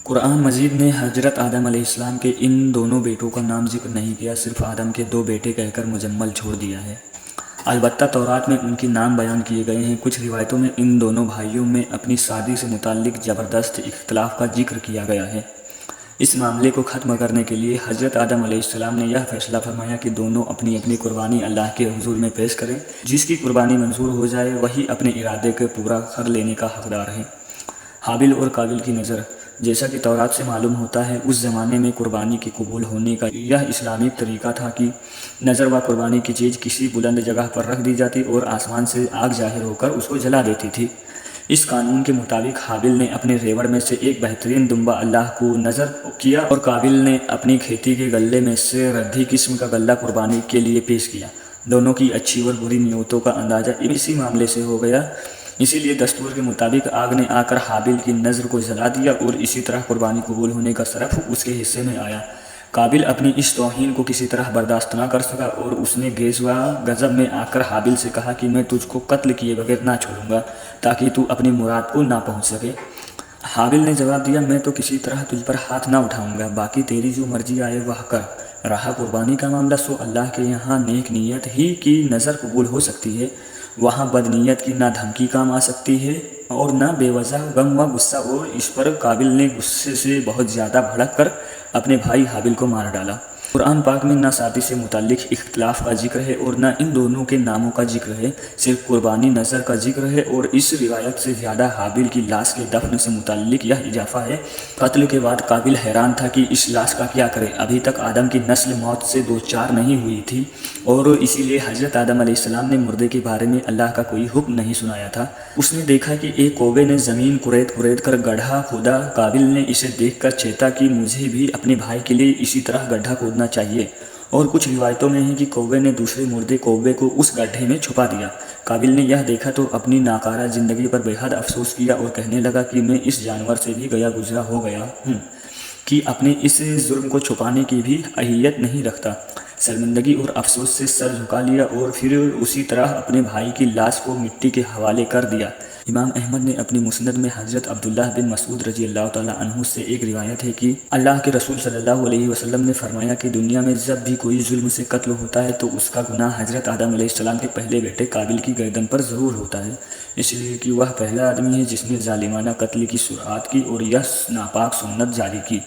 قرآن مجید نے حضرت آدم علیہ السلام کے ان دونوں بیٹوں کا نام ذکر نہیں کیا، صرف آدم کے 2 بیٹے کہہ کر مجمل چھوڑ دیا ہے۔ البتہ تورات میں ان کے نام بیان کیے گئے ہیں۔ کچھ روایتوں میں ان دونوں بھائیوں میں اپنی شادی سے متعلق زبردست اختلاف کا ذکر کیا گیا ہے۔ اس معاملے کو ختم کرنے کے لیے حضرت آدم علیہ السلام نے یہ فیصلہ فرمایا کہ دونوں اپنی اپنی قربانی اللہ کے حضور میں پیش کریں۔ جس کی قربانی منظور ہو جائے وہی اپنے ارادے کو پورا کر لینے کا حقدار ہے۔ حابیل اور قابیل کی نظر، جیسا کہ تورات سے معلوم ہوتا ہے، اس زمانے میں قربانی کے قبول ہونے کا یہ اسلامی طریقہ تھا کہ نظر و قربانی کی چیز کسی بلند جگہ پر رکھ دی جاتی اور آسمان سے آگ ظاہر ہو کر اس کو جلا دیتی تھی۔ اس قانون کے مطابق حابیل نے اپنے ریوڑ میں سے ایک بہترین دمبا اللہ کو نذر کیا اور قابیل نے اپنی کھیتی کے غلے میں سے ردی قسم کا غلہ قربانی کے لیے پیش کیا۔ دونوں کی اچھی اور بری نیتوں کا اندازہ اسی معاملے سے ہو گیا۔ اسی لیے دستور کے مطابق آگ نے آ کر حابیل کی نذر کو جلا دیا اور اسی طرح قربانی قبول ہونے کا شرف اس کے حصے میں آیا۔ قابیل اپنی اس توہین کو کسی طرح برداشت نہ کر سکا اور اس نے غیظ و غضب میں آ کر حابیل سے کہا کہ میں تجھ کو قتل کیے بغیر نہ چھوڑوں گا تاکہ تو اپنی مراد کو نہ پہنچ سکے۔ حابیل نے جواب دیا، میں تو کسی طرح تجھ پر ہاتھ نہ اٹھاؤں گا، باقی تیری جو مرضی آئے وہ کر۔ رہا قربانی کا معاملہ، سو اللہ کے یہاں نیک نیت ہی کی نذر قبول ہو سکتی ہے، وہاں بد نیت کی نہ دھمکی کام آ سکتی ہے اور نہ بے وجہ غم و غصہ، اور اس پر قابیل نے غصے سے بہت زیادہ بھڑک کر اپنے بھائی حابیل کو مار ڈالا۔ قرآن پاک میں نہ شادی سے متعلق اختلاف کا ذکر ہے اور نہ ان دونوں کے ناموں کا ذکر ہے، صرف قربانی نذر کا ذکر ہے، اور اس روایت سے زیادہ حابیل کی لاش کے دفن سے متعلق یہ اضافہ ہے۔ قتل کے بعد قابیل حیران تھا کہ اس لاش کا کیا کرے، ابھی تک آدم کی نسل موت سے دوچار نہیں ہوئی تھی اور اسی لیے حضرت آدم علیہ السلام نے مردے کے بارے میں اللہ کا کوئی حکم نہیں سنایا تھا۔ اس نے دیکھا کہ ایک کوے نے زمین کریت کر گڑھا کھودا۔ قابیل نے اسے دیکھ کر چیتا کہ مجھے بھی اپنے بھائی کے لیے اسی طرح گڈھا کھودنا چاہیے، اور کچھ روایتوں میں ہے کہ کوے نے دوسرے مردے کوے کو اس گڈھے میں چھپا دیا۔ قابیل نے یہ دیکھا تو اپنی ناکارہ زندگی پر بے حد افسوس کیا اور کہنے لگا کہ میں اس جانور سے بھی گیا گزرا ہو گیا ہوں کہ اپنے اس جرم کو چھپانے کی بھی اہلیت نہیں رکھتا۔ شرمندگی اور افسوس سے سر جھکا لیا اور پھر اسی طرح اپنے بھائی کی لاش کو مٹی کے حوالے کر دیا۔ امام احمد نے اپنی مسند میں حضرت عبداللہ بن مسعود رضی اللہ تعالیٰ عنہ سے ایک روایت ہے کہ اللہ کے رسول صلی اللہ علیہ وسلم نے فرمایا کہ دنیا میں جب بھی کوئی ظلم سے قتل ہوتا ہے تو اس کا گناہ حضرت آدم علیہ السلام کے پہلے بیٹے قابیل کی گردن پر ضرور ہوتا ہے، اس لیے کہ وہ پہلا آدمی ہے جس نے ظالمانہ قتل کی شروعات کی اور یہ ناپاک سنت جاری کی۔